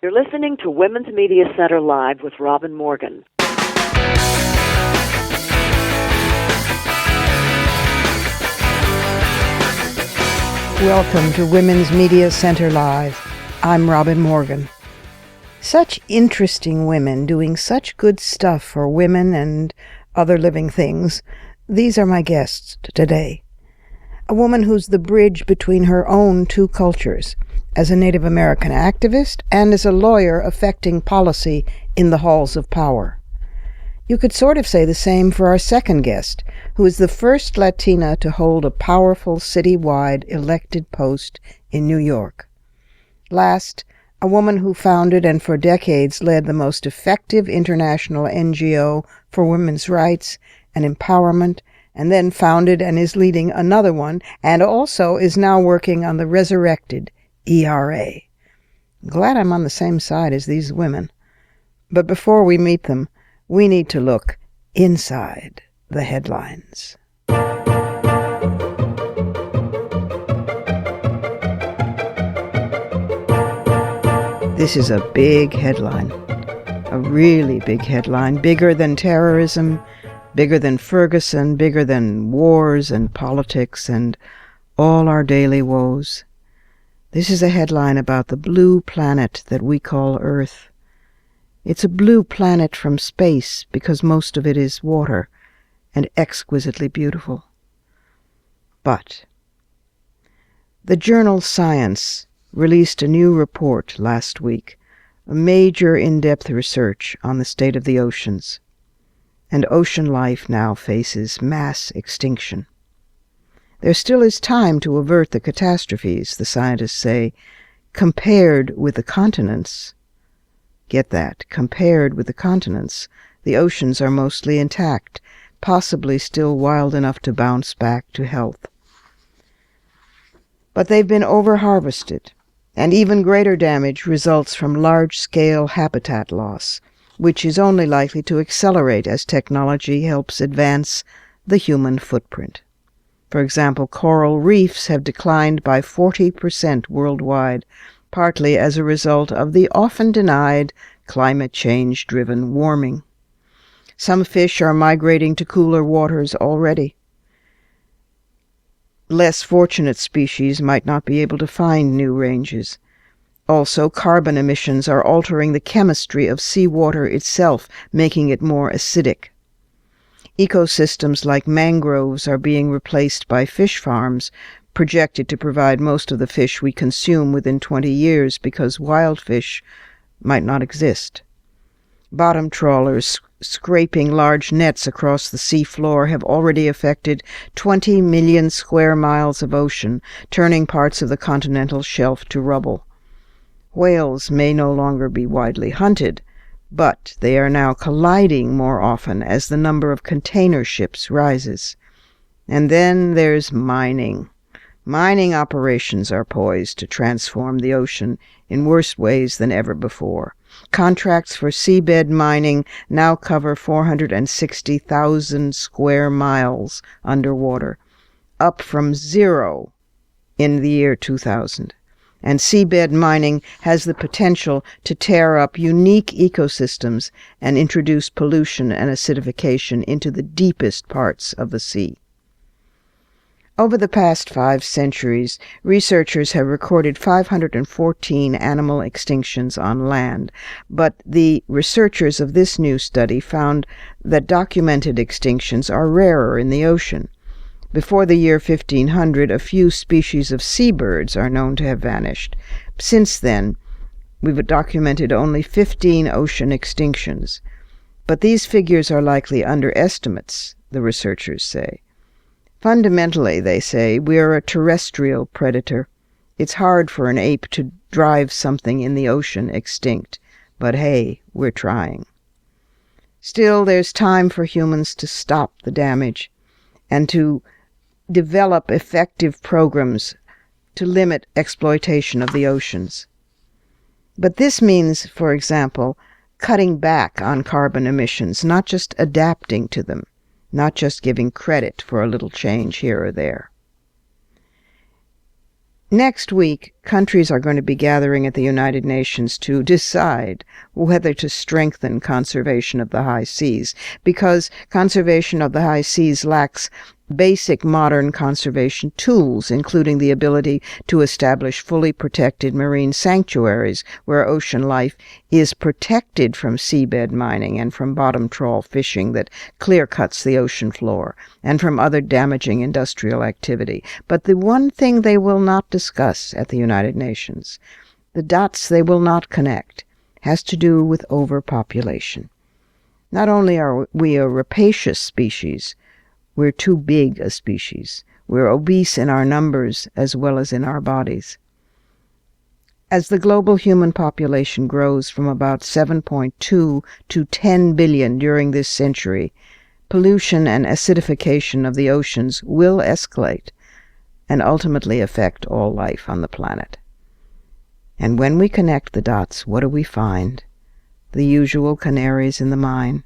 You're listening to Women's Media Center Live with Robin Morgan. Welcome to Women's Media Center Live. I'm Robin Morgan. Such interesting women doing such good stuff for women and other living things. These are my guests today. A woman who's the bridge between her own two cultures, as a Native American activist and as a lawyer affecting policy in the halls of power. You could sort of say the same for our second guest, who is the first Latina to hold a powerful citywide elected post in New York. Last, a woman who founded and for decades led the most effective international NGO for women's rights and empowerment, and then founded and is leading another one, and also is now working on the resurrected ERA. Glad I'm on the same side as these women. But before we meet them, we need to look inside the headlines. This is a big headline. A really big headline. Bigger than terrorism, bigger than Ferguson, bigger than wars and politics and all our daily woes. This is a headline about the blue planet that we call Earth. It's a blue planet from space because most of it is water and exquisitely beautiful. But the journal Science released a new report last week, a major in-depth research on the state of the oceans, and ocean life now faces mass extinction. There still is time to avert the catastrophes, the scientists say. Compared with the continents, get that, compared with the continents, the oceans are mostly intact, possibly still wild enough to bounce back to health. But they've been over-harvested, and even greater damage results from large-scale habitat loss, which is only likely to accelerate as technology helps advance the human footprint. For example, coral reefs have declined by 40% worldwide, partly as a result of the often denied climate change-driven warming. Some fish are migrating to cooler waters already. Less fortunate species might not be able to find new ranges. Also, carbon emissions are altering the chemistry of seawater itself, making it more acidic. Ecosystems like mangroves are being replaced by fish farms, projected to provide most of the fish we consume within 20 years because wild fish might not exist. Bottom trawlers scraping large nets across the sea floor have already affected 20 million square miles of ocean, turning parts of the continental shelf to rubble. Whales may no longer be widely hunted, but they are now colliding more often as the number of container ships rises. And then there's mining. Mining operations are poised to transform the ocean in worse ways than ever before. Contracts for seabed mining now cover 460,000 square miles underwater, up from 0 in the year 2000. And seabed mining has the potential to tear up unique ecosystems and introduce pollution and acidification into the deepest parts of the sea. Over the past 5 centuries, researchers have recorded 514 animal extinctions on land, but the researchers of this new study found that documented extinctions are rarer in the ocean. Before the year 1500, a few species of seabirds are known to have vanished. Since then, we've documented only 15 ocean extinctions. But these figures are likely underestimates, the researchers say. Fundamentally, they say, we are a terrestrial predator. It's hard for an ape to drive something in the ocean extinct, but hey, we're trying. Still, there's time for humans to stop the damage and to develop effective programs to limit exploitation of the oceans. But this means, for example, cutting back on carbon emissions, not just adapting to them, not just giving credit for a little change here or there. Next week, countries are going to be gathering at the United Nations to decide whether to strengthen conservation of the high seas, because conservation of the high seas lacks basic modern conservation tools, including the ability to establish fully protected marine sanctuaries where ocean life is protected from seabed mining and from bottom trawl fishing that clear-cuts the ocean floor, and from other damaging industrial activity. But the one thing they will not discuss at the United Nations, the dots they will not connect, has to do with overpopulation. Not only are we a rapacious species, we're too big a species. We're obese in our numbers as well as in our bodies. As the global human population grows from about 7.2 to 10 billion during this century, pollution and acidification of the oceans will escalate and ultimately affect all life on the planet. And when we connect the dots, what do we find? The usual canaries in the mine.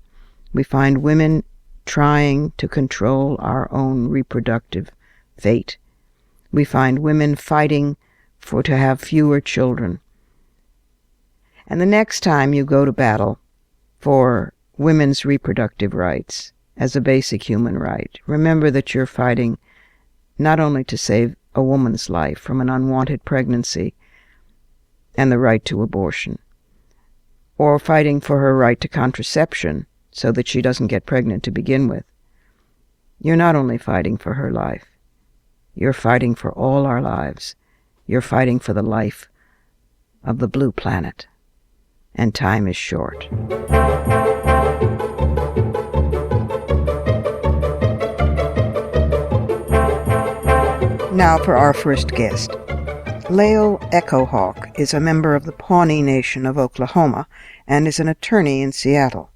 We find women trying to control our own reproductive fate. We find women fighting to have fewer children. And the next time you go to battle for women's reproductive rights as a basic human right, remember that you're fighting not only to save a woman's life from an unwanted pregnancy and the right to abortion, or fighting for her right to contraception so that she doesn't get pregnant to begin with. You're not only fighting for her life, you're fighting for all our lives. You're fighting for the life of the blue planet. And time is short. Now for our first guest. Lael Echohawk is a member of the Pawnee Nation of Oklahoma and is an attorney in Seattle.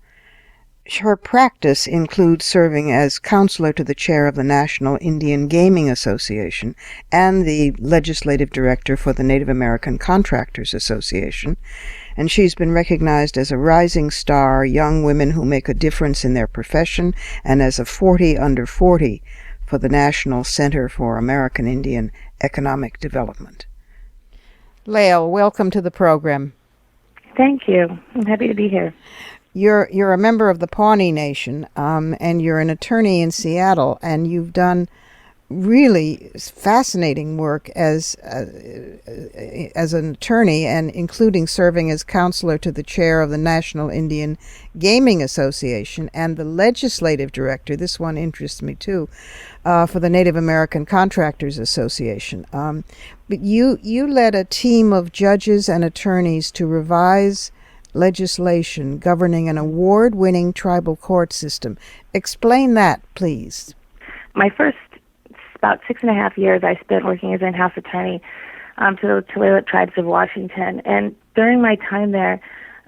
Her practice includes serving as counselor to the chair of the National Indian Gaming Association and the legislative director for the Native American Contractors Association, and she's been recognized as a rising star, young women who make a difference in their profession, and as a 40 under 40 for the National Center for American Indian Economic Development. Lael, welcome to the program. Thank you. I'm happy to be here. You're a member of the Pawnee Nation, and you're an attorney in Seattle, and you've done really fascinating work as an attorney, and including serving as counselor to the chair of the National Indian Gaming Association and the legislative director. This one interests me too, for the Native American Contractors Association. But you led a team of judges and attorneys to revise legislation governing an award-winning tribal court system. Explain that, please. My first about 6.5 years I spent working as in-house attorney to the Tulalip tribes of Washington. And during my time there,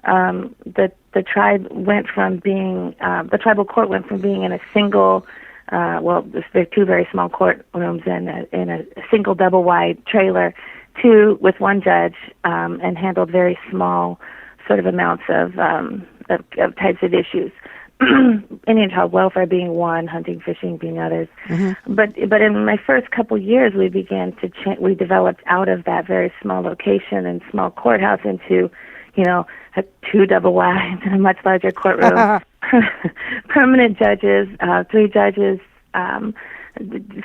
the tribe went from being, the tribal court went from being in a single, there are two very small courtrooms in a single double-wide trailer, to with one judge, and handled very small sort of amounts of types of issues. Indian child welfare being one, hunting, fishing being others. Mm-hmm. But in my first couple years, we began to we developed out of that very small location and small courthouse into, a two double wide and a much larger courtroom. Permanent judges, 3 judges,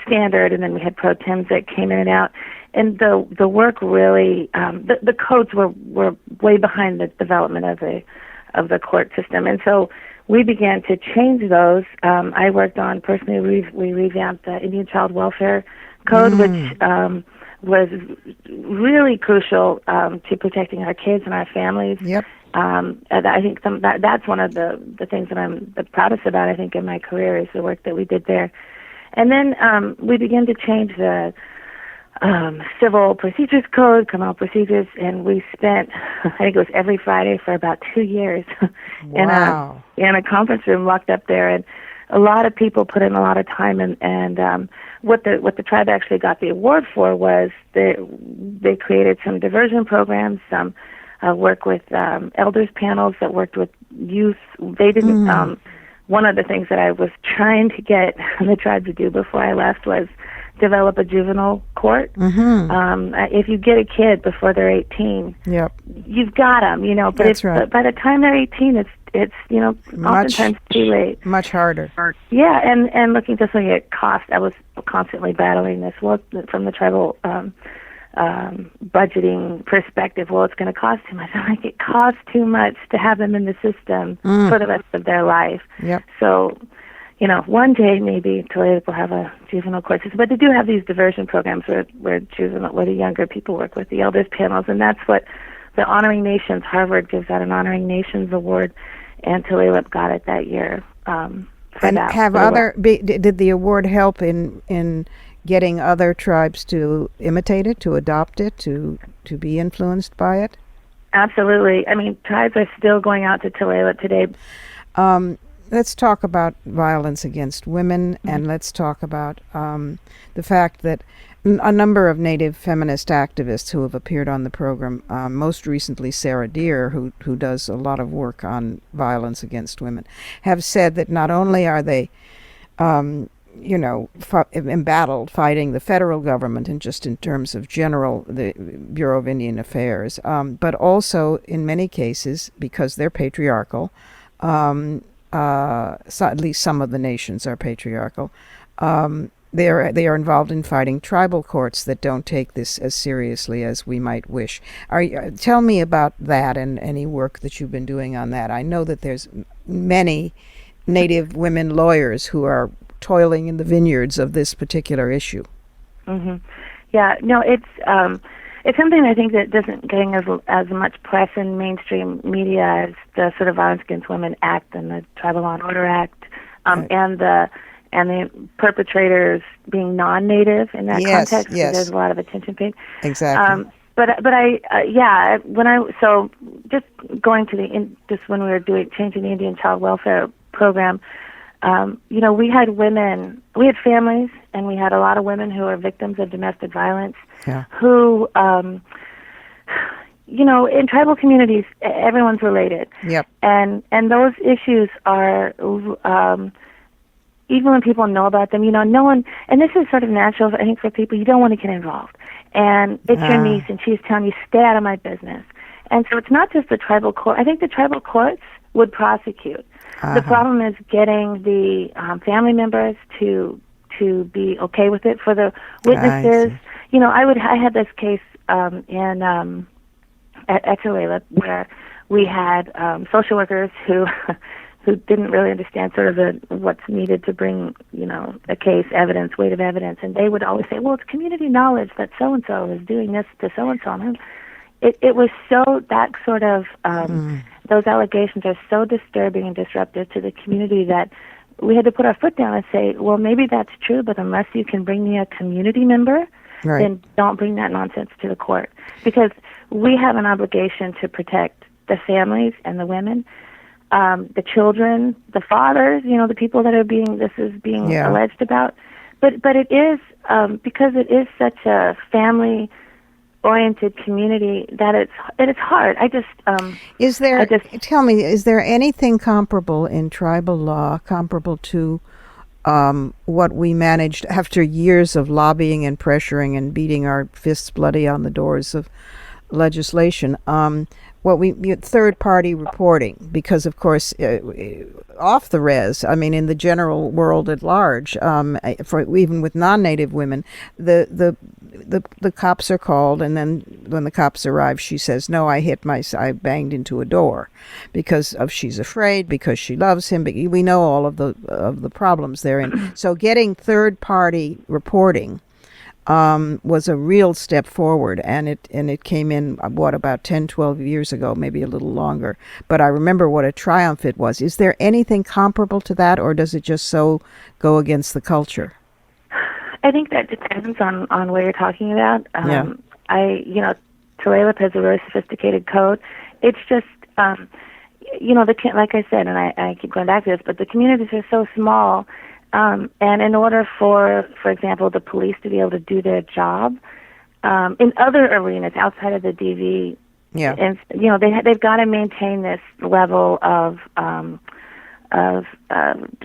standard, and then we had pro tems that came in and out. And the work really, the codes were way behind the development of the court system, and so we began to change those. I worked on personally. We revamped the Indian Child Welfare Code, which was really crucial to protecting our kids and our families. Yep. And I think that's one of the things that I'm the proudest about, I think, in my career, is the work that we did there. And then we began to change the Civil Procedures Code, criminal procedures, and we spent, I think it was every Friday for about 2 years in a conference room locked up there. And a lot of people put in a lot of time, and what the tribe actually got the award for was they created some diversion programs, some work with elders panels that worked with youth. They didn't. One of the things that I was trying to get the tribe to do before I left was develop a juvenile court. If you get a kid before they're 18, Yep. you've got them, you know. But That's right. but by the time they're 18, it's you know, oftentimes too late. Much harder. Yeah, and looking at cost, I was constantly battling this. Well, from the tribal budgeting perspective, well, it's going to cost too much. I'm like, it costs too much to have them in the system for the rest of their life. Yep. So, you know, one day maybe Toledo will have a juvenile court system, but they do have these diversion programs where the younger people work with the elders panels, and that's what the Honoring Nations, Harvard gives out an Honoring Nations award, and Tulalip got it that year for and that. Did the award help in getting other tribes to imitate it, to adopt it, to be influenced by it? Absolutely. I mean, tribes are still going out to Tulalip today. Let's talk about violence against women, and let's talk about the fact that a number of Native feminist activists who have appeared on the program, most recently Sarah Deer, who does a lot of work on violence against women, have said that not only are they, embattled fighting the federal government and just in terms of the Bureau of Indian Affairs, but also in many cases, because they're patriarchal, so at least some of the nations are patriarchal, they are involved in fighting tribal courts that don't take this as seriously as we might wish. Tell me about that and any work that you've been doing on that. I know that there's many Native women lawyers who are toiling in the vineyards of this particular issue. Yeah, no, it's something I think that doesn't getting as much press in mainstream media as the sort of Violence Against Women Act and the Tribal Law and Order Act, right. and the perpetrators being non-native in that context. Yes. So there's a lot of attention paid. Exactly. But so just going to just when we were changing the Indian Child Welfare Program, we had families, and we had a lot of women who are victims of domestic violence. Yeah. Who, in tribal communities, everyone's related. Yep. And those issues are, even when people know about them, no one, and this is sort of natural, I think, for people, you don't want to get involved. And it's your niece, and she's telling you, stay out of my business. And so it's not just the tribal court. I think the tribal courts would prosecute. The problem is getting the family members to be okay with it. For the witnesses, I had this case in at Tulalip where we had social workers who didn't really understand sort of what's needed to bring a case, evidence, weight of evidence, and they would always say, well, it's community knowledge that so and so is doing this to so and so. It was so that sort of those allegations are so disturbing and disruptive to the community that we had to put our foot down and say, well, maybe that's true, but unless you can bring me a community member, right, then don't bring that nonsense to the court. Because we have an obligation to protect the families and the women, the children, the fathers, the people that are being alleged about. But it is, because it is such a family-oriented community that it's hard. Tell me, is there anything comparable in tribal law, comparable to what we managed after years of lobbying and pressuring and beating our fists bloody on the doors of legislation? Third-party reporting, because of course, off the res, I mean, in the general world at large, even with non-native women, the cops are called, and then when the cops arrive, she says, "No, I banged into a door," because she's afraid, because she loves him. But we know all of the problems therein. So getting third-party reporting was a real step forward, and it came in about 10, 12 years ago, maybe a little longer. But I remember what a triumph it was. Is there anything comparable to that, or does it just so go against the culture? I think that depends on what you're talking about. Yeah. Tulalip has a really sophisticated code. It's just, like I said, and I keep going back to this, but the communities are so small. And in order for example, the police to be able to do their job in other arenas outside of the DV, yeah, and they've got to maintain this level of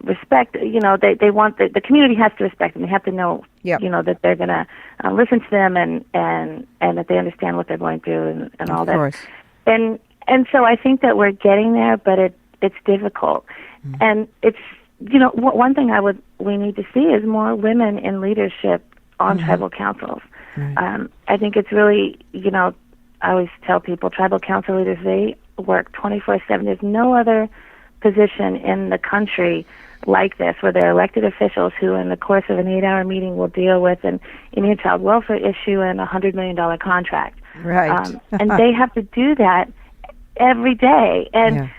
respect. They want the community has to respect them. They have to know, Yep. that they're going to listen to them and that they understand what they're going through and all Of that. course. And so I think that we're getting there, but it's difficult. And it's one thing we need to see is more women in leadership on tribal councils. Right. I think it's really, I always tell people tribal council leaders, they work 24/7. There's no other position in the country like this, where they're elected officials who in the course of an 8-hour meeting will deal with an Indian child welfare issue and a $100 million contract. Right. And they have to do that every day. And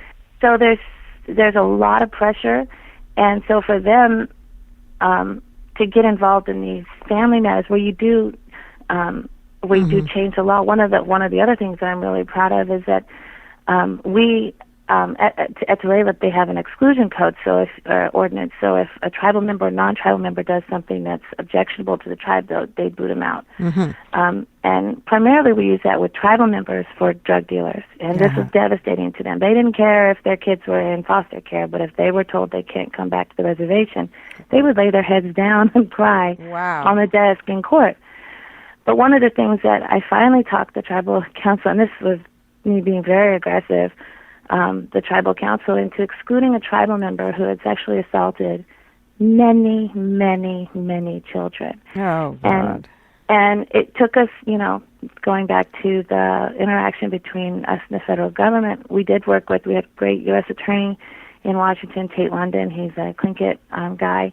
so there's a lot of pressure. And so for them to get involved in these family matters where you do change the law, one of the other things that I'm really proud of is that we at Lael, they have an exclusion code, ordinance. So if a tribal member or non-tribal member does something that's objectionable to the tribe, they boot them out. And primarily we use that with tribal members for drug dealers, and this was devastating to them. They didn't care if their kids were in foster care, but if they were told they can't come back to the reservation, they would lay their heads down and cry on the desk in court. But one of the things that I finally talked the tribal council, and this was me being very aggressive, the tribal council into excluding a tribal member who had sexually assaulted many, many, many children. Oh, God. And it took us, going back to the interaction between us and the federal government, we had a great U.S. attorney in Washington, Tate London. He's a Tlingit guy.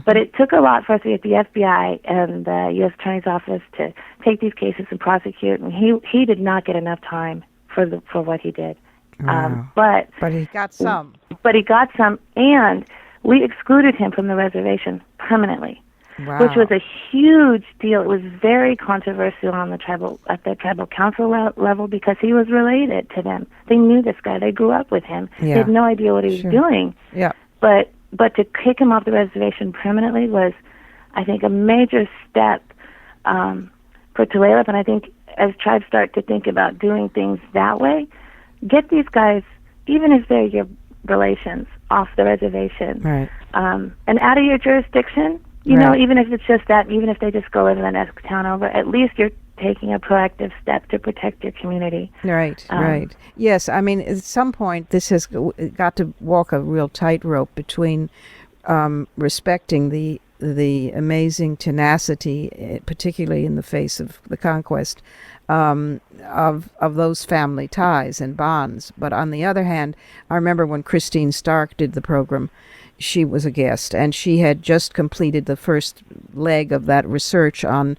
But it took a lot for us to get the FBI and the U.S. Attorney's Office to take these cases and prosecute, and he did not get enough time for what he did. Wow. But he got some. But he got some, and we excluded him from the reservation permanently, which was a huge deal. It was very controversial at the tribal council level because he was related to them. They knew this guy. They grew up with him. They had no idea what he was doing. Yeah. But to kick him off the reservation permanently was, I think, a major step for Tulalip. And I think as tribes start to think about doing things that way, get these guys, even if they're your relations, off the reservation. Right. And out of your jurisdiction, even if it's just that, even if they just go live in the next town over, at least you're taking a proactive step to protect your community. Right, right. Yes, I mean, at some point, this has got to walk a real tightrope between respecting the amazing tenacity, particularly in the face of the conquest, of those family ties and bonds. But on the other hand, I remember when Christine Stark did the program, she was a guest, and she had just completed the first leg of that research on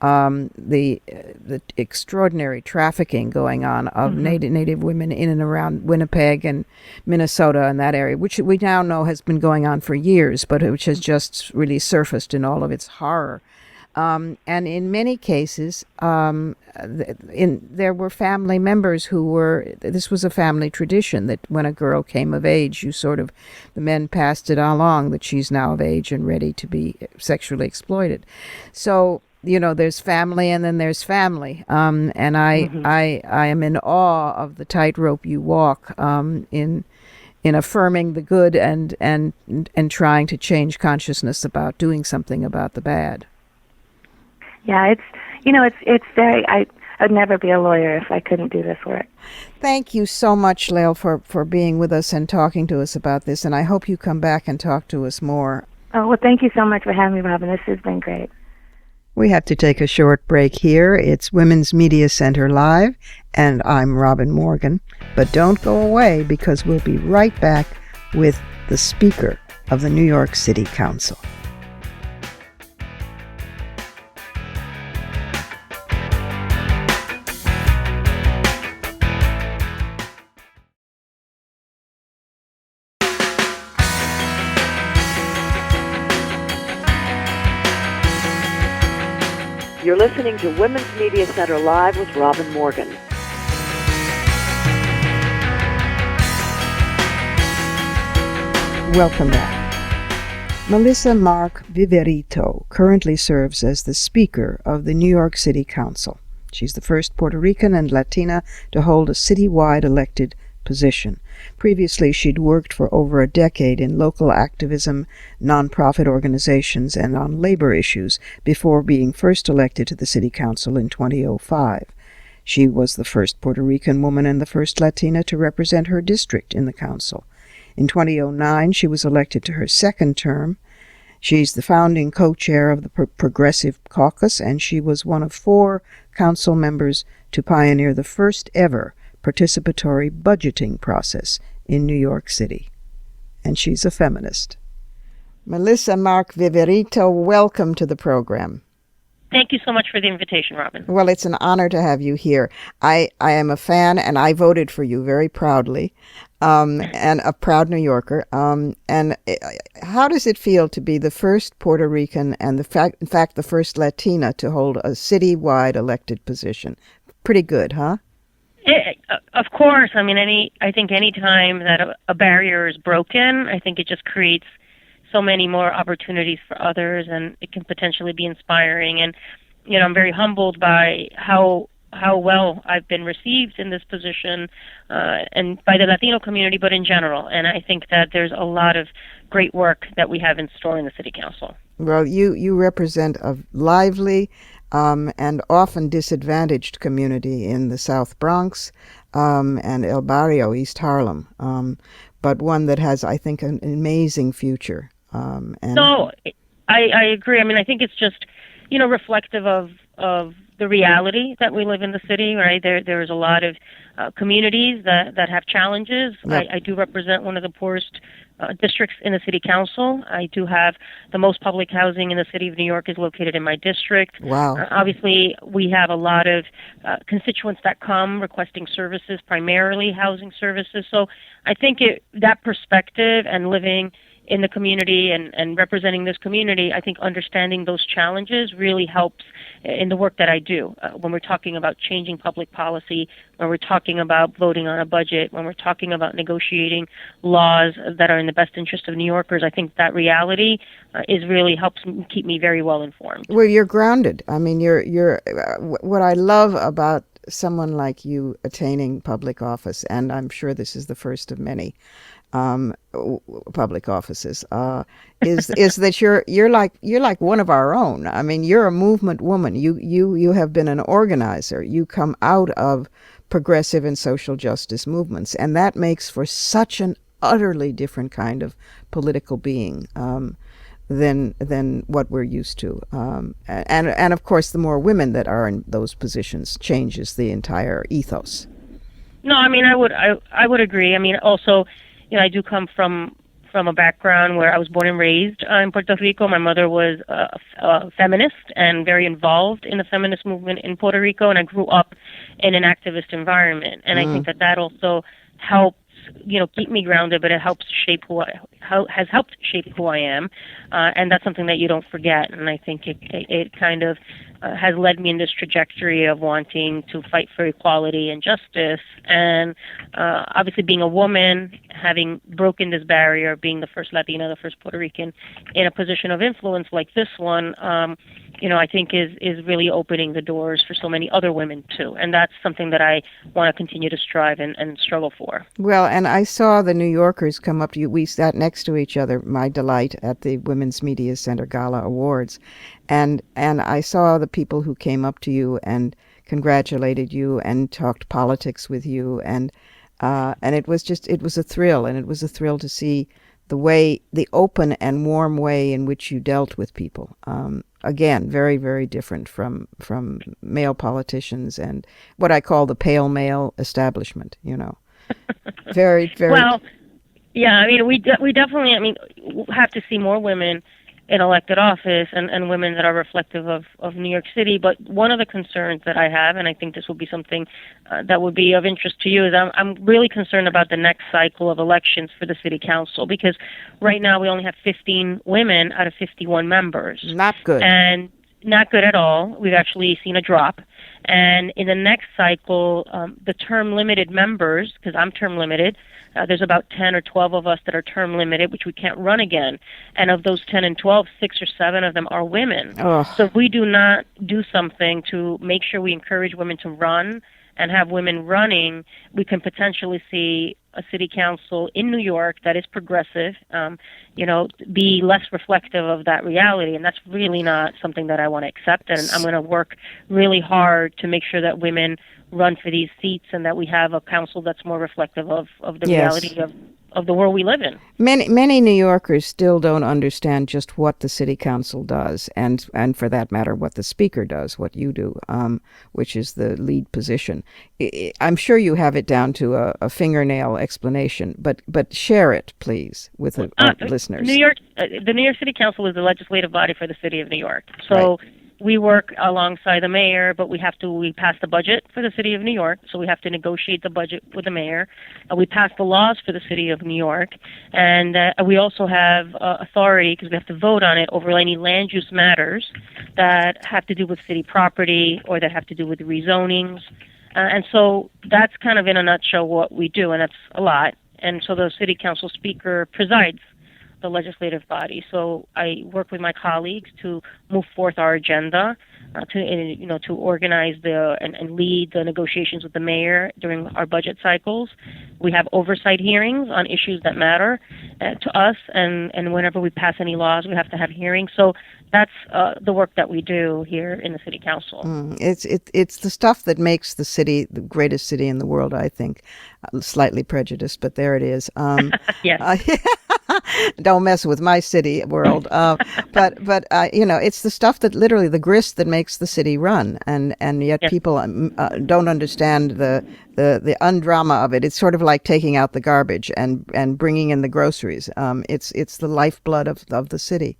the extraordinary trafficking going on of Native women in and around Winnipeg and Minnesota and that area, which we now know has been going on for years, but which has just really surfaced in all of its horror. And in many cases, there were family members this was a family tradition that when a girl came of age, the men passed it along that she's now of age and ready to be sexually exploited. So, there's family and then there's family. And I am in awe of the tightrope you walk in affirming the good and trying to change consciousness about doing something about the bad. Yeah, it's very, I'd never be a lawyer if I couldn't do this work. Thank you so much, Lael, for being with us and talking to us about this, and I hope you come back and talk to us more. Oh, well, thank you so much for having me, Robin. This has been great. We have to take a short break here. It's Women's Media Center Live, and I'm Robin Morgan. But don't go away, because we'll be right back with the Speaker of the New York City Council. You're listening to Women's Media Center Live with Robin Morgan. Welcome back. Melissa Mark-Viverito currently serves as the Speaker of the New York City Council. She's the first Puerto Rican and Latina to hold a citywide elected position. Previously, she'd worked for over a decade in local activism, nonprofit organizations, and on labor issues before being first elected to the City Council in 2005. She was the first Puerto Rican woman and the first Latina to represent her district in the council. In 2009, she was elected to her second term. She's the founding co-chair of the Progressive Caucus, and she was one of 4 council members to pioneer the first ever participatory budgeting process in New York City. And she's a feminist. Melissa Mark-Viverito, welcome to the program. Thank you so much for the invitation, Robin. Well, it's an honor to have you here. I am a fan, and I voted for you very proudly, and a proud New Yorker. And how does it feel to be the first Puerto Rican and, in fact, the first Latina to hold a citywide elected position? Pretty good, huh? Of course. I mean, I think any time that a barrier is broken, I think it just creates so many more opportunities for others, and it can potentially be inspiring. And, I'm very humbled by how well I've been received in this position, and by the Latino community, but in general. And I think that there's a lot of great work that we have in store in the City Council. Well, you represent a lively and often disadvantaged community in the South Bronx and El Barrio, East Harlem, but one that has, I think, an amazing future. No, I agree. I mean, I think it's just, reflective of the reality that we live in the city, right? There's a lot of communities that have challenges. Yep. I do represent one of the poorest districts in the City Council. I do have the most public housing in the city of New York is located in my district. Wow. Obviously, we have a lot of constituents that come requesting services, primarily housing services. So I think that perspective and living in the community and representing this community, I think understanding those challenges really helps in the work that I do. When we're talking about changing public policy, when we're talking about voting on a budget, when we're talking about negotiating laws that are in the best interest of New Yorkers, I think that reality really helps keep me very well informed. Well, you're grounded. I mean, you're what I love about someone like you attaining public office, and I'm sure this is the first of many public offices, is that you're like one of our own. I mean, you're a movement woman. You have been an organizer. You come out of progressive and social justice movements, and that makes for such an utterly different kind of political being than what we're used to. And of course, the more women that are in those positions changes the entire ethos. No, I mean, I would agree. I mean, also, I do come from a background where I was born and raised in Puerto Rico. My mother was a feminist and very involved in the feminist movement in Puerto Rico, and I grew up in an activist environment. And I think that also helps, keep me grounded, but it helps shape has helped shape who I am. And that's something that you don't forget. And I think it kind of has led me in this trajectory of wanting to fight for equality and justice. And obviously being a woman, having broken this barrier, being the first Latina, the first Puerto Rican in a position of influence like this one, I think is really opening the doors for so many other women too. And that's something that I want to continue to strive and struggle for. Well, and I saw the New Yorkers come up to you. We sat next to each other, my delight, at the Women's Media Center Gala Awards. And I saw the people who came up to you and congratulated you and talked politics with you. And it was a thrill. And it was a thrill to see the open and warm way in which you dealt with people. Again, very, very different from male politicians and what I call the pale male establishment, Very, very... Well, yeah, I mean, we definitely, have to see more women in elected office and women that are reflective of New York City. But one of the concerns that I have, and I think this will be something that would be of interest to you, is I'm really concerned about the next cycle of elections for the City Council, because right now we only have 15 women out of 51 members. Not good. And not good at all. We've actually seen a drop. And in the next cycle, the term-limited members, because I'm term-limited, there's about 10 or 12 of us that are term-limited, which we can't run again. And of those 10 and 12, 6 or 7 of them are women. Oh. So if we do not do something to make sure we encourage women to run and have women running, we can potentially see a city council in New York that is progressive, be less reflective of that reality. And that's really not something that I want to accept. And I'm going to work really hard to make sure that women run for these seats and that we have a council that's more reflective of the reality of the world we live in. Many New Yorkers still don't understand just what the city council does, and for that matter, what the speaker does, what you do, which is the lead position. I'm sure you have it down to a fingernail explanation, but share it, please, with our listeners. The New York City Council is the legislative body for the city of New York. So. Right. We work alongside the mayor, but we pass the budget for the city of New York, so we have to negotiate the budget with the mayor. We pass the laws for the city of New York, and we also have authority, because we have to vote on it, over any land use matters that have to do with city property or that have to do with rezonings. And so that's kind of in a nutshell what we do, and that's a lot. And so the city council speaker presides the legislative body. So I work with my colleagues to move forth our agenda, to organize and lead the negotiations with the mayor during our budget cycles. We have oversight hearings on issues that matter to us, and whenever we pass any laws, we have to have hearings. So that's the work that we do here in the city council. It's the stuff that makes the city the greatest city in the world, I think. Slightly prejudiced, but there it is. Yes. Don't mess with my city world. But it's the stuff that literally the grist that makes the city run, and yet yes. people don't understand the undrama of it. It's sort of like taking out the garbage and bringing in the groceries. It's the lifeblood of the city.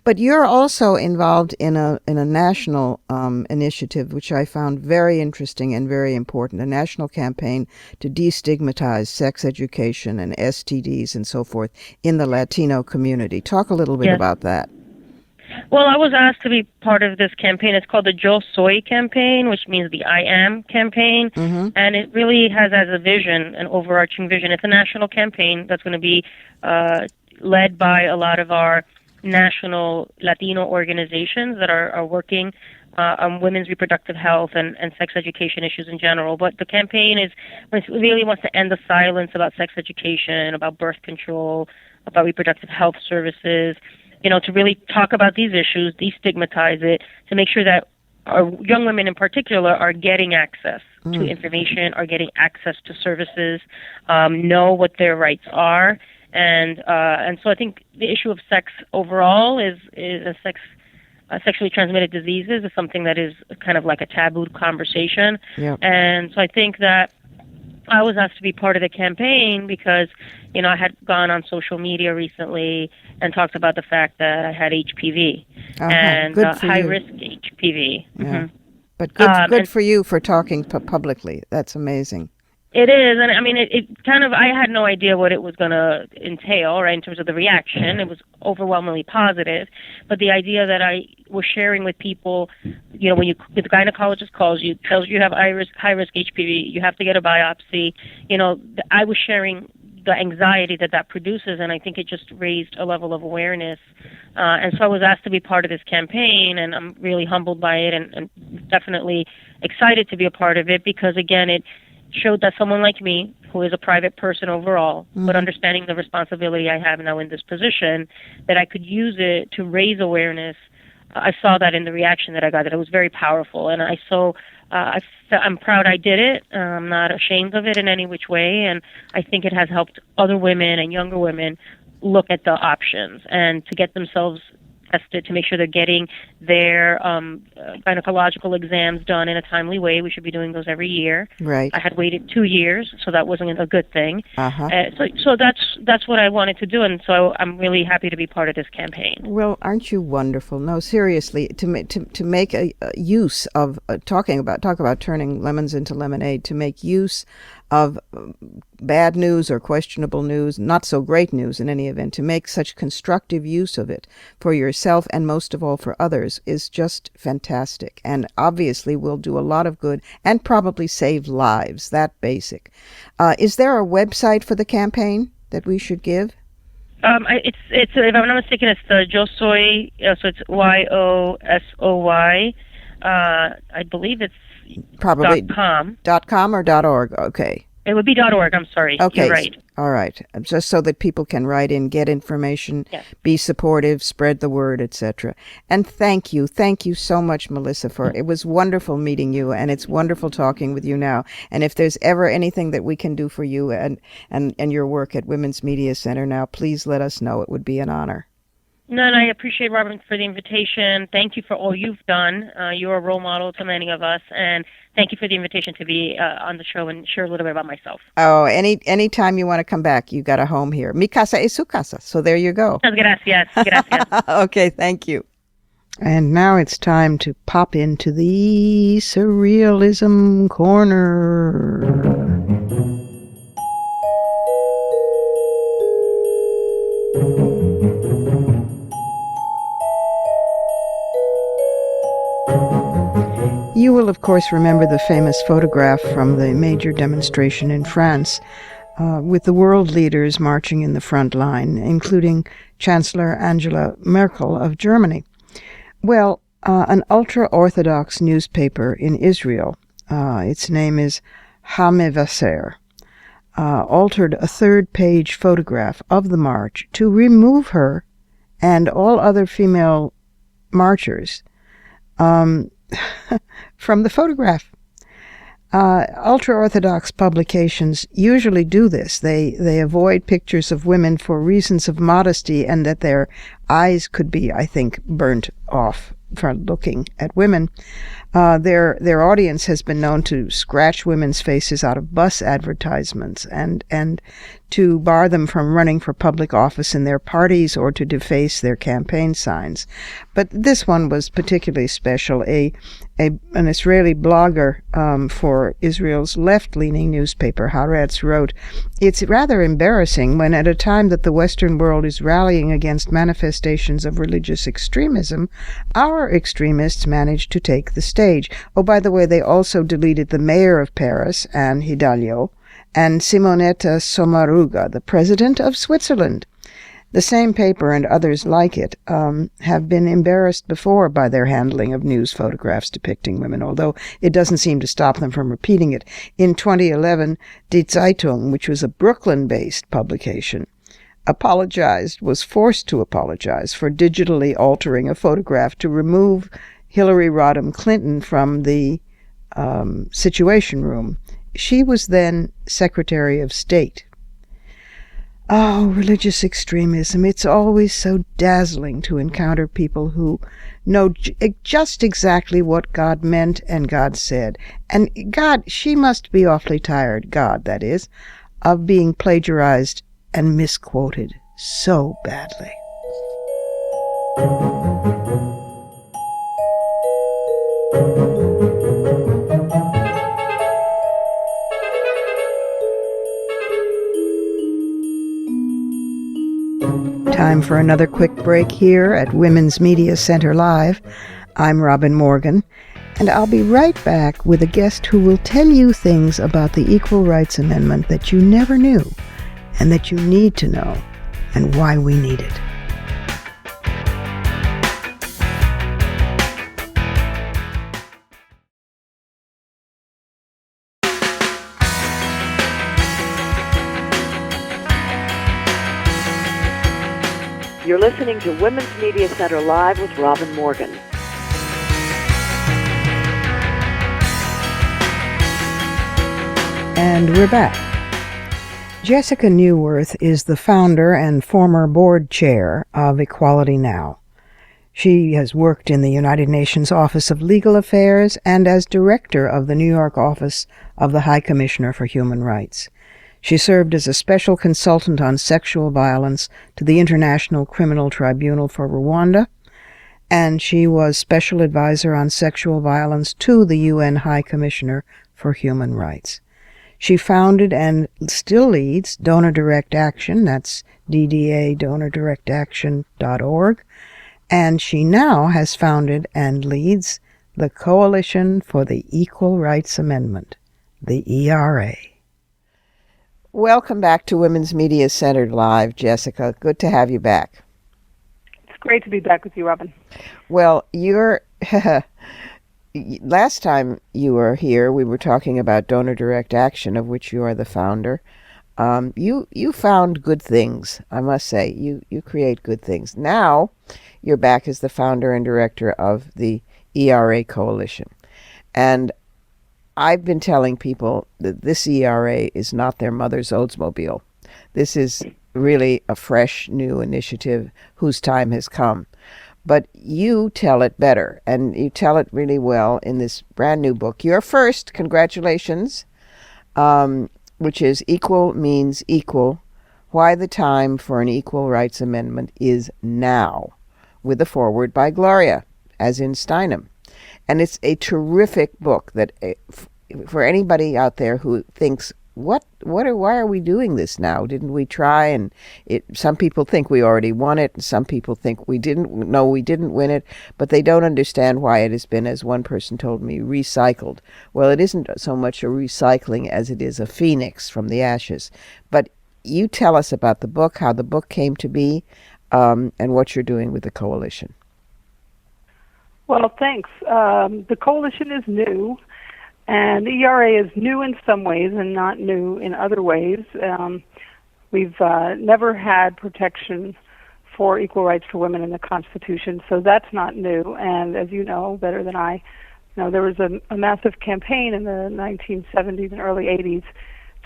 But you're also involved in a national initiative, which I found very interesting and very important, a national campaign to destigmatize sex education and STDs and so forth in the Latino community. Talk a little bit yes. about that. Well, I was asked to be part of this campaign. It's called the Yo Soy campaign, which means the I Am campaign. Mm-hmm. And it really has as a vision, an overarching vision. It's a national campaign that's going to be led by a lot of our national Latino organizations that are working on women's reproductive health and sex education issues in general. But the campaign really wants to end the silence about sex education, about birth control, about reproductive health services, to really talk about these issues, destigmatize it, to make sure that our young women in particular are getting access to information, are getting access to services, know what their rights are. And so I think the issue of sex overall is sexually transmitted diseases is something that is kind of like a taboo conversation. Yep. And so I think that I was asked to be part of the campaign because, I had gone on social media recently and talked about the fact that I had HPV and high-risk HPV. Yeah. Mm-hmm. But good for you for talking publicly. That's amazing. It is, and I mean, it kind of, I had no idea what it was going to entail, right, in terms of the reaction. It was overwhelmingly positive, but the idea that I was sharing with people, when the gynecologist calls you, tells you have high-risk HPV, you have to get a biopsy, I was sharing the anxiety that produces, and I think it just raised a level of awareness. And so I was asked to be part of this campaign, and I'm really humbled by it and definitely excited to be a part of it because, again, it showed that someone like me, who is a private person overall, but understanding the responsibility I have now in this position, that I could use it to raise awareness. I saw that in the reaction that I got, that it was very powerful. And I'm proud I did it. I'm not ashamed of it in any which way. And I think it has helped other women and younger women look at the options and to get themselves tested to make sure they're getting their gynecological exams done in a timely way. We should be doing those every year. Right. I had waited 2 years, so that wasn't a good thing. Uh-huh. So that's what I wanted to do, and so I'm really happy to be part of this campaign. Well, aren't you wonderful? No, seriously, to make a use of talk about turning lemons into lemonade, to make use of bad news or questionable news, not so great news in any event, to make such constructive use of it for yourself and most of all for others is just fantastic, and obviously will do a lot of good and probably save lives. That basic. Is there a website for the campaign that we should give? It's if I'm not mistaken, it's the Yo Soy, so it's YOSOY. I believe it's Probably .com. .com or .org. Okay. It would be .org. I'm sorry. Okay. You're right. All right. Just so that people can write in, get information, Yes. be supportive, spread the word, etc. And thank you so much, Melissa. It was wonderful meeting you, and it's wonderful talking with you now. And if there's ever anything that we can do for you and your work at Women's Media Center now, please let us know. It would be an honor. No, and I appreciate, Robin, for the invitation. Thank you for all you've done. You're a role model to many of us, and thank you for the invitation to be on the show and share a little bit about myself. Oh, any time you want to come back, you got a home here. Mi casa es su casa. So there you go. Gracias. Gracias. Okay, thank you. And now it's time to pop into the Surrealism Corner. You will, of course, remember the famous photograph from the major demonstration in France with the world leaders marching in the front line, including Chancellor Angela Merkel of Germany. Well, an ultra-Orthodox newspaper in Israel, its name is Hamevaser, altered a third-page photograph of the march to remove her and all other female marchers from the photograph. Ultra-Orthodox publications usually do this. They avoid pictures of women for reasons of modesty and that their eyes could be, I think, burnt off for looking at women. Their audience has been known to scratch women's faces out of bus advertisements and to bar them from running for public office in their parties or to deface their campaign signs. But this one was particularly special. An Israeli blogger for Israel's left-leaning newspaper, Haaretz, wrote, "It's rather embarrassing when at a time that the Western world is rallying against manifestations of religious extremism, our extremists managed to take the stage." Oh, by the way, they also deleted the mayor of Paris, Anne Hidalgo, and Simonetta Sommaruga, the president of Switzerland. The same paper and others like it have been embarrassed before by their handling of news photographs depicting women, although it doesn't seem to stop them from repeating it. In 2011, Die Zeitung, which was a Brooklyn-based publication, was forced to apologize for digitally altering a photograph to remove Hillary Rodham Clinton from the Situation Room. She was then Secretary of State. Oh, religious extremism. It's always so dazzling to encounter people who know just exactly what God meant and God said. And God, she must be awfully tired, God, that is, of being plagiarized and misquoted so badly. Time for another quick break here at Women's Media Center Live. I'm Robin Morgan, and I'll be right back with a guest who will tell you things about the Equal Rights Amendment that you never knew and that you need to know and why we need it. You're listening to Women's Media Center Live with Robin Morgan. And we're back. Jessica Neuwirth is the founder and former board chair of Equality Now. She has worked in the United Nations Office of Legal Affairs and as director of the New York office of the High Commissioner for Human Rights. She served as a special consultant on sexual violence to the International Criminal Tribunal for Rwanda, and she was special advisor on sexual violence to the UN High Commissioner for Human Rights. She founded and still leads Donor Direct Action, that's DDA, DonorDirectAction.org, and she now has founded and leads the Coalition for the Equal Rights Amendment, the ERA. Welcome back to Women's Media Center Live, Jessica. Good to have you back. It's great to be back with you, Robin. Well, last time you were here, we were talking about Donor Direct Action, of which you are the founder. You found good things, I must say. You create good things. Now, you're back as the founder and director of the ERA Coalition. And I've been telling people that this ERA is not their mother's Oldsmobile. This is really a fresh, new initiative whose time has come. But you tell it better, and you tell it really well in this brand new book. Your first, congratulations, which is Equal Means Equal, Why the Time for an Equal Rights Amendment is Now, with a foreword by Gloria, as in Steinem. And it's a terrific book that for anybody out there who thinks, why are we doing this now? Didn't we try? And some people think we already won it, and some people think we didn't win it, but they don't understand why it has been, as one person told me, recycled. Well, it isn't so much a recycling as it is a phoenix from the ashes. But you tell us about the book, how the book came to be, and what you're doing with the coalition. Well, thanks. The coalition is new. And the ERA is new in some ways and not new in other ways. We've never had protection for equal rights for women in the Constitution, so that's not new. And as you know better than I, there was a massive campaign in the 1970s and early 80s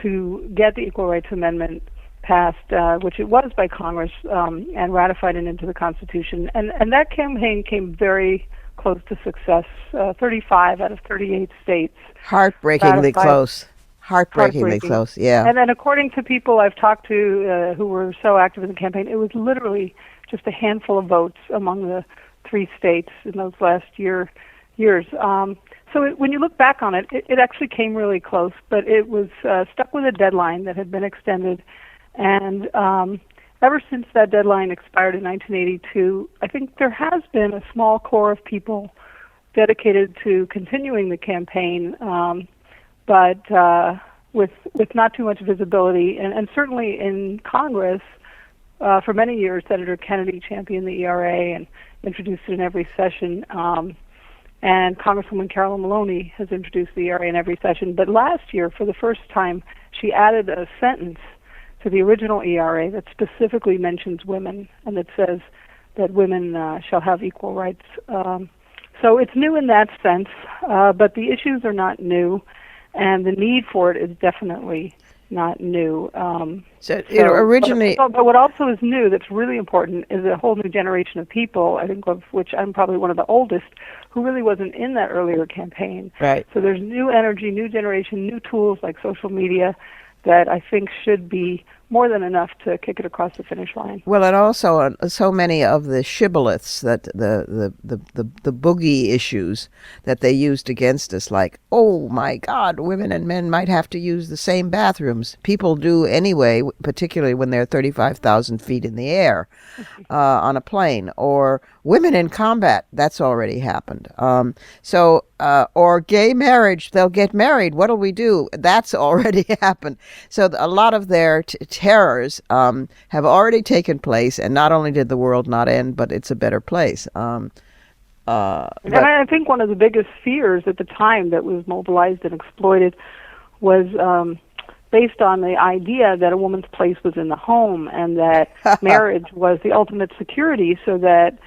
to get the Equal Rights Amendment passed, which it was by Congress, and ratified it into the Constitution. And that campaign came very close to success. 35 out of 38 states. Heartbreakingly close. Heartbreakingly close, yeah. And then according to people I've talked to who were so active in the campaign, it was literally just a handful of votes among the 3 states in those last years. So when you look back on it, it actually came really close, but it was stuck with a deadline that had been extended. And ever since that deadline expired in 1982, I think there has been a small core of people dedicated to continuing the campaign, but with not too much visibility. And certainly in Congress, for many years, Senator Kennedy championed the ERA and introduced it in every session. And Congresswoman Carolyn Maloney has introduced the ERA in every session. But last year, for the first time, she added a sentence to the original ERA that specifically mentions women and that says that women shall have equal rights. So it's new in that sense, but the issues are not new, and the need for it is definitely not new. Originally... But what also is new that's really important is a whole new generation of people, I think of which I'm probably one of the oldest, who really wasn't in that earlier campaign. Right. So there's new energy, new generation, new tools like social media that I think should be more than enough to kick it across the finish line. Well, and also so many of the shibboleths, that the boogie issues that they used against us, like, oh my God, women and men might have to use the same bathrooms. People do anyway, particularly when they're 35,000 feet in the air on a plane, or women in combat. That's already happened. Or gay marriage, they'll get married. What'll we do? That's already happened. So a lot of their terrors have already taken place, and not only did the world not end, but it's a better place. And I think one of the biggest fears at the time that was mobilized and exploited was based on the idea that a woman's place was in the home and that marriage was the ultimate security, so that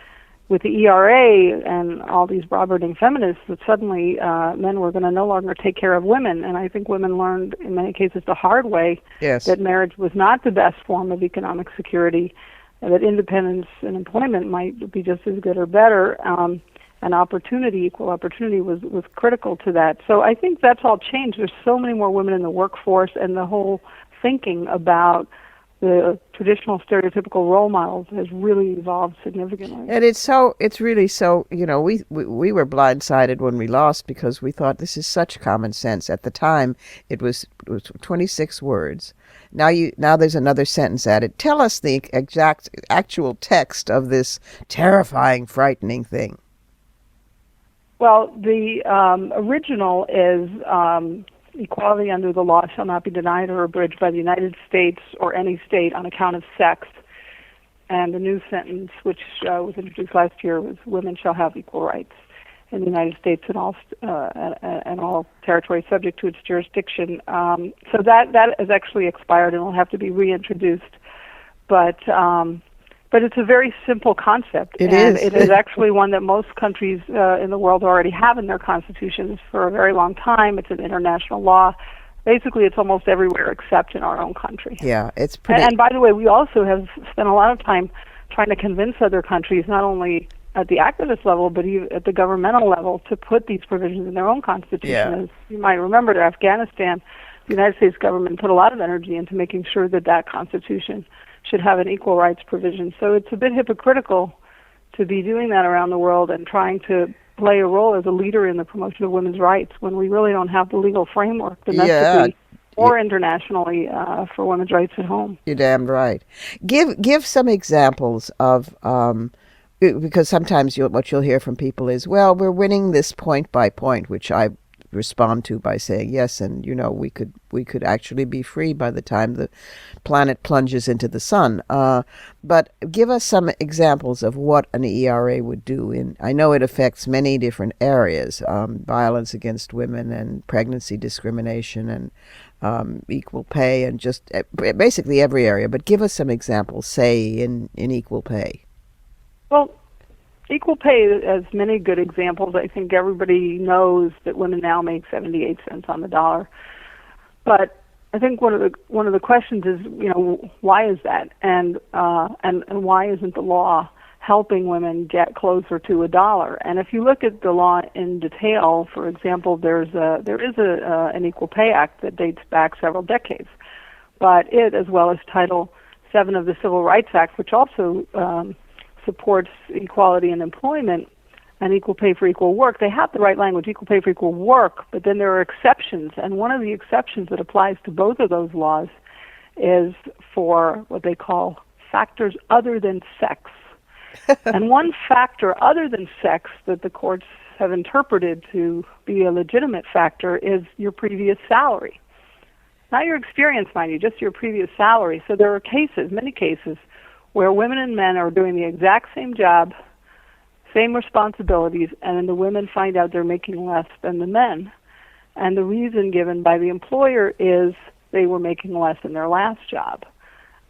with the ERA and all these broad-wording feminists, that suddenly men were going to no longer take care of women. And I think women learned, in many cases, the hard way, that marriage was not the best form of economic security, and that independence and employment might be just as good or better. And opportunity, equal opportunity, was critical to that. So I think that's all changed. There's so many more women in the workforce, and the whole thinking about the traditional stereotypical role models has really evolved significantly. And it's really so, we were blindsided when we lost, because we thought this is such common sense. At the time, it was 26 words. Now there's another sentence added. Tell us the actual text of this terrifying, frightening thing. Well, the original is equality under the law shall not be denied or abridged by the United States or any state on account of sex. And the new sentence, which was introduced last year, was women shall have equal rights. in the United States and all territories subject to its jurisdiction. So that has actually expired and will have to be reintroduced. But it's a very simple concept. It is. It is actually one that most countries in the world already have in their constitutions for a very long time. It's an international law. Basically, it's almost everywhere except in our own country. Yeah, it's pretty... And by the way, we also have spent a lot of time trying to convince other countries, not only at the activist level, but even at the governmental level, to put these provisions in their own constitution. Yeah. As you might remember, to Afghanistan, the United States government put a lot of energy into making sure that constitution should have an equal rights provision. So it's a bit hypocritical to be doing that around the world and trying to play a role as a leader in the promotion of women's rights when we really don't have the legal framework domestically or internationally for women's rights at home. You're damn right. Give some examples of, because sometimes what you'll hear from people is, well, we're winning this point by point, which I respond to by saying yes, and we could actually be free by the time the planet plunges into the sun. But give us some examples of what an ERA would do. I know it affects many different areas: violence against women and pregnancy discrimination and equal pay, and just basically every area. But give us some examples, say in equal pay. Well, equal pay has many good examples. I think everybody knows that women now make 78 cents on the dollar. But I think one of the questions is, why is that, and why isn't the law helping women get closer to a dollar? And if you look at the law in detail, for example, there is an Equal Pay Act that dates back several decades, but it, as well as Title VII of the Civil Rights Act, which also supports equality in employment and equal pay for equal work. They have the right language, equal pay for equal work, but then there are exceptions. And one of the exceptions that applies to both of those laws is for what they call factors other than sex. And one factor other than sex that the courts have interpreted to be a legitimate factor is your previous salary. Not your experience, mind you, just your previous salary. So there are cases, many cases, where women and men are doing the exact same job, same responsibilities, and then the women find out they're making less than the men. And the reason given by the employer is they were making less in their last job.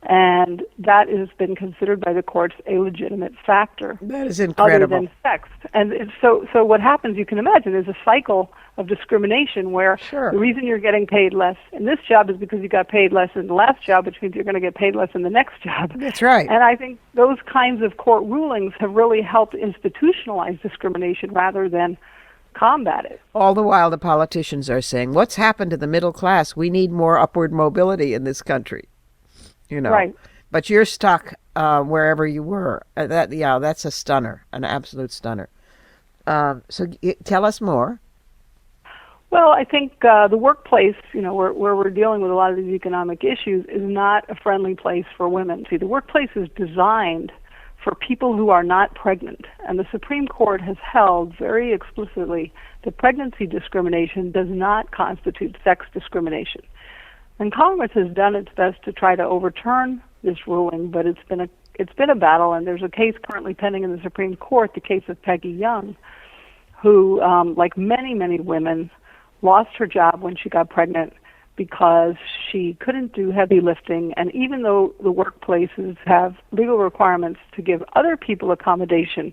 And that has been considered by the courts a legitimate factor. That is incredible. Other than sex. And so what happens, you can imagine, is a cycle of discrimination where Sure. the reason you're getting paid less in this job is because you got paid less in the last job, which means you're going to get paid less in the next job. That's right. And I think those kinds of court rulings have really helped institutionalize discrimination rather than combat it. All the while the politicians are saying, what's happened to the middle class? We need more upward mobility in this country. Right. But you're stuck wherever you were. That's a stunner, an absolute stunner. So tell us more. Well, I think the workplace, where we're dealing with a lot of these economic issues, is not a friendly place for women. See, the workplace is designed for people who are not pregnant, and the Supreme Court has held very explicitly that pregnancy discrimination does not constitute sex discrimination. And Congress has done its best to try to overturn this ruling, but it's been a battle, and there's a case currently pending in the Supreme Court, the case of Peggy Young, who, like many, many women, lost her job when she got pregnant because she couldn't do heavy lifting. And even though the workplaces have legal requirements to give other people accommodation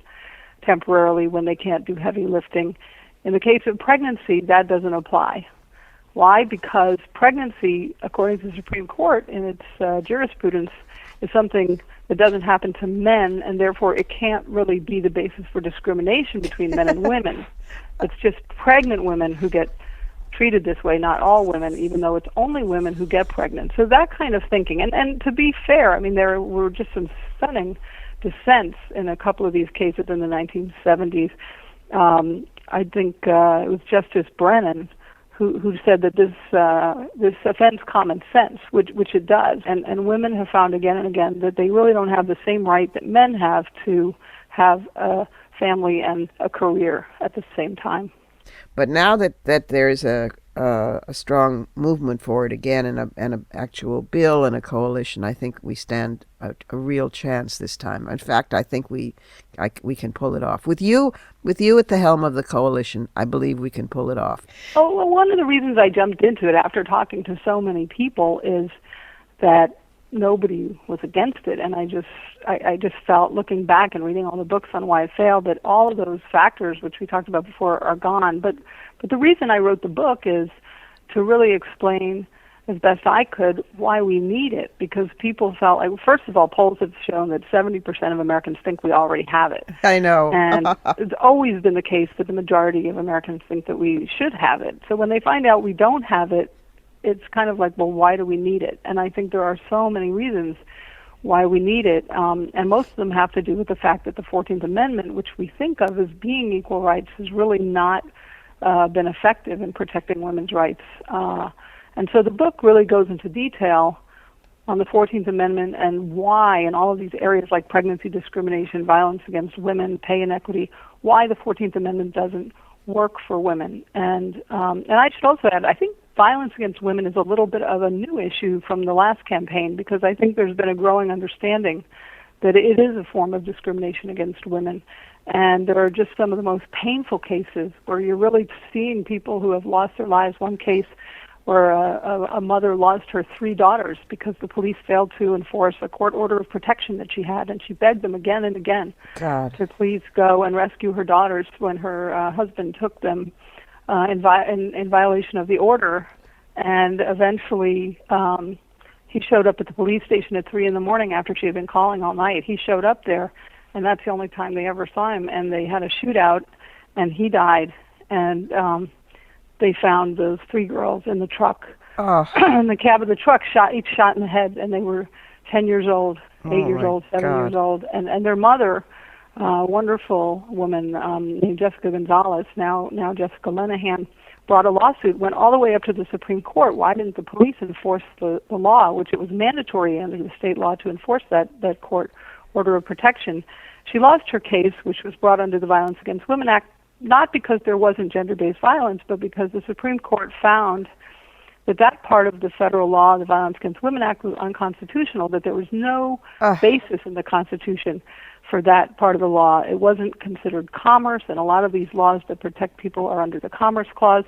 temporarily when they can't do heavy lifting, in the case of pregnancy, that doesn't apply. Why? Because pregnancy, according to the Supreme Court in its jurisprudence, is something that doesn't happen to men, and therefore it can't really be the basis for discrimination between men and women. It's just pregnant women who get treated this way, not all women, even though it's only women who get pregnant. So that kind of thinking. And to be fair, I mean, there were just some stunning dissents in a couple of these cases in the 1970s. I think it was Justice Brennan who said that this offends common sense, which it does. And women have found again and again that they really don't have the same right that men have to have a family and a career at the same time. But now that there's a a strong movement for it again, and an actual bill and a coalition, I think we stand a real chance this time. In fact, I think we can pull it off. With you at the helm of the coalition, I believe we can pull it off. Oh, well, one of the reasons I jumped into it after talking to so many people is that nobody was against it, and I just felt, looking back and reading all the books on why it failed, that all of those factors which we talked about before are gone. But the reason I wrote the book is to really explain as best I could why we need it, because people felt like, first of all, polls have shown that 70% of Americans think we already have it. I know. And it's always been the case that the majority of Americans think that we should have it. So when they find out we don't have it, it's kind of like, well, why do we need it? And I think there are so many reasons why we need it, and most of them have to do with the fact that the 14th Amendment, which we think of as being equal rights, has really not been effective in protecting women's rights. And so the book really goes into detail on the 14th Amendment and why, in all of these areas like pregnancy discrimination, violence against women, pay inequity, why the 14th Amendment doesn't work for women. And I should also add, I think violence against women is a little bit of a new issue from the last campaign, because I think there's been a growing understanding that it is a form of discrimination against women. And there are just some of the most painful cases where you're really seeing people who have lost their lives. One case where a mother lost her 3 daughters because the police failed to enforce a court order of protection that she had, and she begged them again and again to please go and rescue her daughters when her husband took them in violation of the order. And eventually he showed up at the police station at 3 in the morning after she had been calling all night. He showed up there, and that's the only time they ever saw him, and they had a shootout, and he died. And they found those 3 girls in the truck, in the cab of the truck, each shot in the head, and they were 10 years old, 8 years old, 7 years old. And their mother, a wonderful woman named Jessica Gonzalez, now Jessica Lenahan, brought a lawsuit, went all the way up to the Supreme Court. Why didn't the police enforce the law, which it was mandatory under the state law to enforce that court order of protection? She lost her case, which was brought under the Violence Against Women Act, not because there wasn't gender-based violence, but because the Supreme Court found that part of the federal law, the Violence Against Women Act, was unconstitutional, that there was no basis in the Constitution for that part of the law. It wasn't considered commerce, and a lot of these laws that protect people are under the Commerce Clause,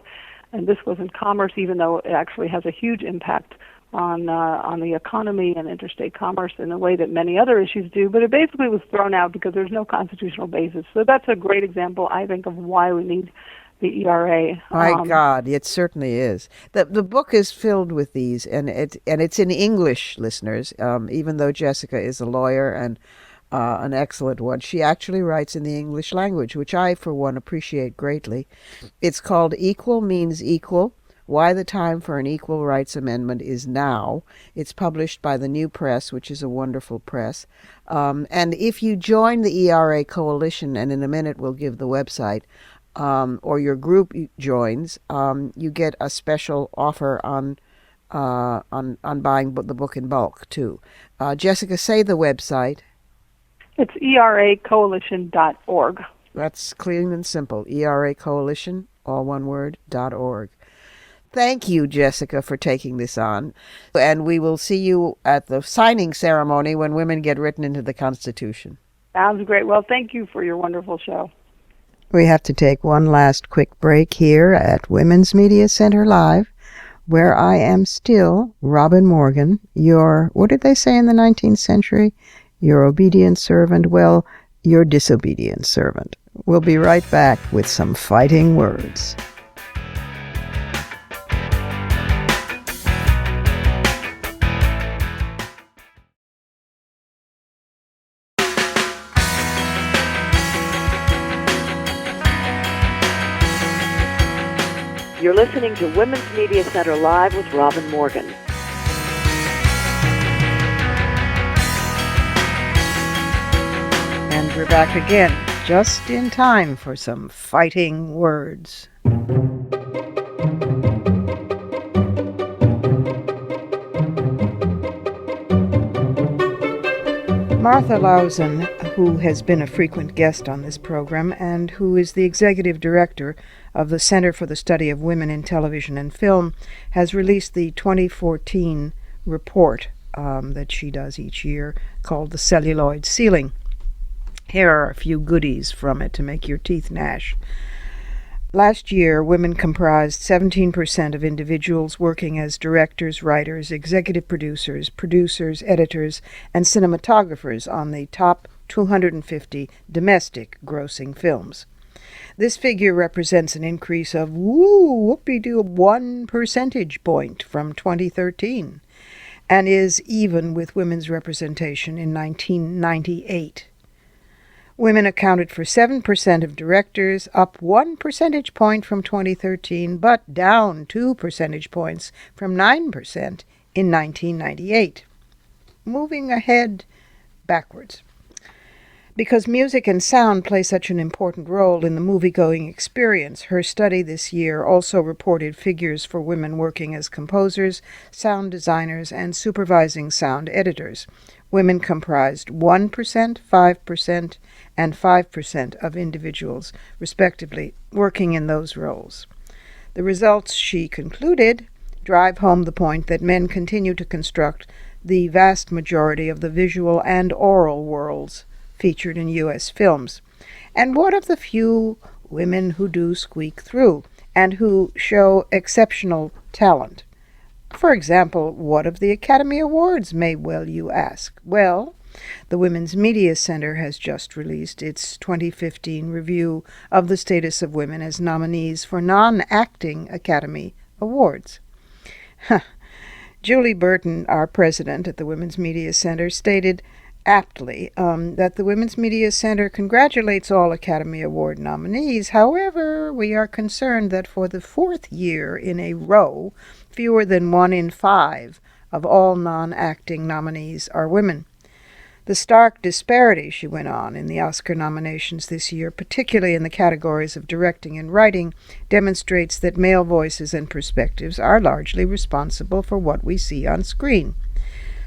and this wasn't commerce, even though it actually has a huge impact on the economy and interstate commerce in a way that many other issues do, but it basically was thrown out because there's no constitutional basis. So that's a great example, I think, of why we need the ERA. My God, it certainly is. The book is filled with these, and it's in English, listeners. Even though Jessica is a lawyer and an excellent one, she actually writes in the English language, which I, for one, appreciate greatly. It's called Equal Means Equal: Why the Time for an Equal Rights Amendment is Now. It's published by the New Press, which is a wonderful press. And if you join the ERA Coalition, and in a minute we'll give the website, or your group joins, you get a special offer on buying the book in bulk too. Jessica, say the website. It's eracoalition.org. That's clean and simple. ERA Coalition, all one word, .org. Thank you, Jessica, for taking this on. And we will see you at the signing ceremony when women get written into the Constitution. Sounds great. Well, thank you for your wonderful show. We have to take one last quick break here at Women's Media Center Live, where I am still Robin Morgan, your, what did they say in the 19th century? Your obedient servant, well, your disobedient servant. We'll be right back with some fighting words. You're listening to Women's Media Center Live with Robin Morgan. And we're back again, just in time for some fighting words. Martha Lausen, who has been a frequent guest on this program and who is the executive director of the Center for the Study of Women in Television and Film, has released the 2014 report that she does each year called The Celluloid Ceiling. Here are a few goodies from it to make your teeth gnash. Last year, women comprised 17% of individuals working as directors, writers, executive producers, editors, and cinematographers on the top 250 domestic grossing films. This figure represents an increase of whoopie-doo 1 percentage point from 2013, and is even with women's representation in 1998. Women accounted for 7% of directors, up 1 percentage point from 2013, but down 2 percentage points from 9% in 1998. Moving ahead backwards. Because music and sound play such an important role in the movie-going experience, her study this year also reported figures for women working as composers, sound designers, and supervising sound editors. Women comprised 1%, 5%, and 5% of individuals, respectively, working in those roles. The results, she concluded, drive home the point that men continue to construct the vast majority of the visual and oral worlds featured in U.S. films. And what of the few women who do squeak through and who show exceptional talent? For example, what of the Academy Awards, may well you ask? Well, the Women's Media Center has just released its 2015 review of the status of women as nominees for non-acting Academy Awards. Julie Burton, our president at the Women's Media Center, stated aptly that the Women's Media Center congratulates all Academy Award nominees. However, we are concerned that for the 4th year in a row, fewer than 1 in 5 of all non-acting nominees are women. The stark disparity, she went on, in the Oscar nominations this year, particularly in the categories of directing and writing, demonstrates that male voices and perspectives are largely responsible for what we see on screen.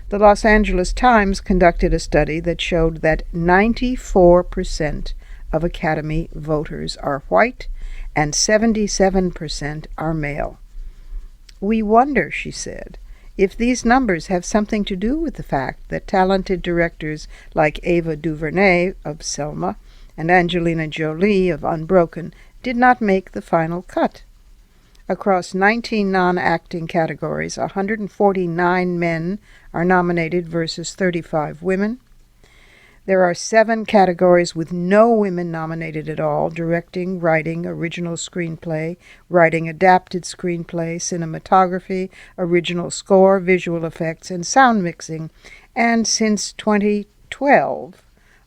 The Los Angeles Times conducted a study that showed that 94% of Academy voters are white and 77% are male. We wonder, she said, if these numbers have something to do with the fact that talented directors like Ava DuVernay of Selma and Angelina Jolie of Unbroken did not make the final cut. Across 19 non-acting categories, 149 men are nominated versus 35 women. There are 7 categories with no women nominated at all: directing, writing, original screenplay, writing adapted screenplay, cinematography, original score, visual effects, and sound mixing. And since 2012,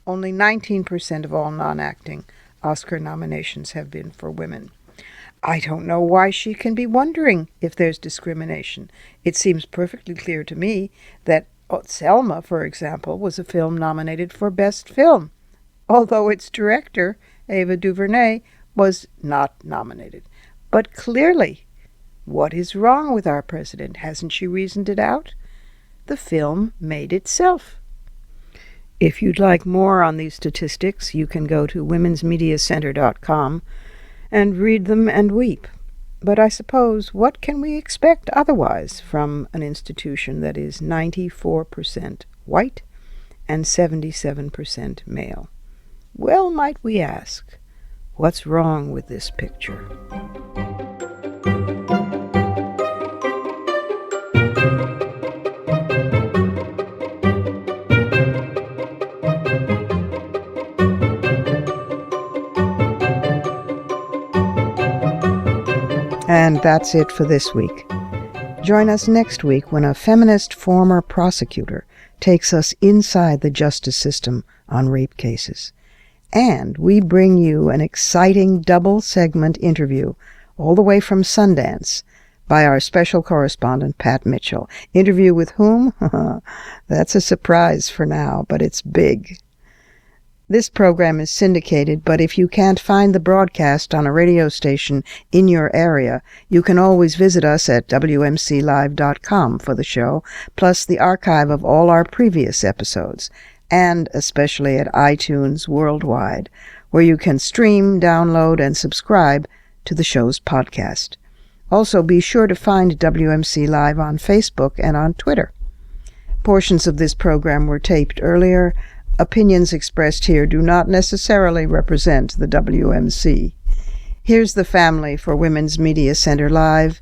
only 19% of all non-acting Oscar nominations have been for women. I don't know why she can be wondering if there's discrimination. It seems perfectly clear to me that Selma, for example, was a film nominated for Best Film, although its director, Ava DuVernay, was not nominated. But clearly, what is wrong with our president? Hasn't she reasoned it out? The film made itself. If you'd like more on these statistics, you can go to womensmediacenter.com and read them and weep. But I suppose, what can we expect otherwise from an institution that is 94% white and 77% male? Well, might we ask, what's wrong with this picture? And that's it for this week. Join us next week when a feminist former prosecutor takes us inside the justice system on rape cases. And we bring you an exciting double-segment interview all the way from Sundance by our special correspondent, Pat Mitchell. Interview with whom? That's a surprise for now, but it's big. This program is syndicated, but if you can't find the broadcast on a radio station in your area, you can always visit us at WMClive.com for the show, plus the archive of all our previous episodes, and especially at iTunes worldwide, where you can stream, download, and subscribe to the show's podcast. Also, be sure to find WMC Live on Facebook and on Twitter. Portions of this program were taped earlier. Opinions expressed here do not necessarily represent the WMC. Here's the family for Women's Media Center Live.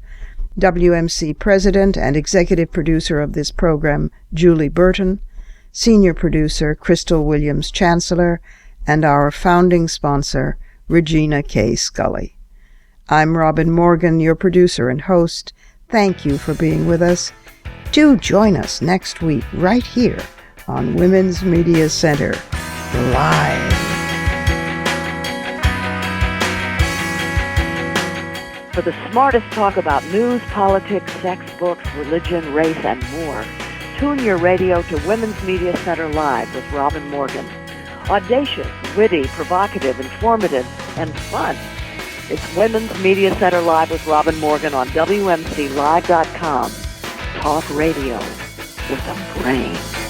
WMC President and Executive Producer of this program, Julie Burton, Senior Producer, Crystal Williams Chancellor, and our founding sponsor, Regina K. Scully. I'm Robin Morgan, your producer and host. Thank you for being with us. Do join us next week right here on Women's Media Center Live. For the smartest talk about news, politics, sex, books, religion, race, and more, tune your radio to Women's Media Center Live with Robin Morgan. Audacious, witty, provocative, informative, and fun. It's Women's Media Center Live with Robin Morgan on WMCLive.com. Talk radio with a brain.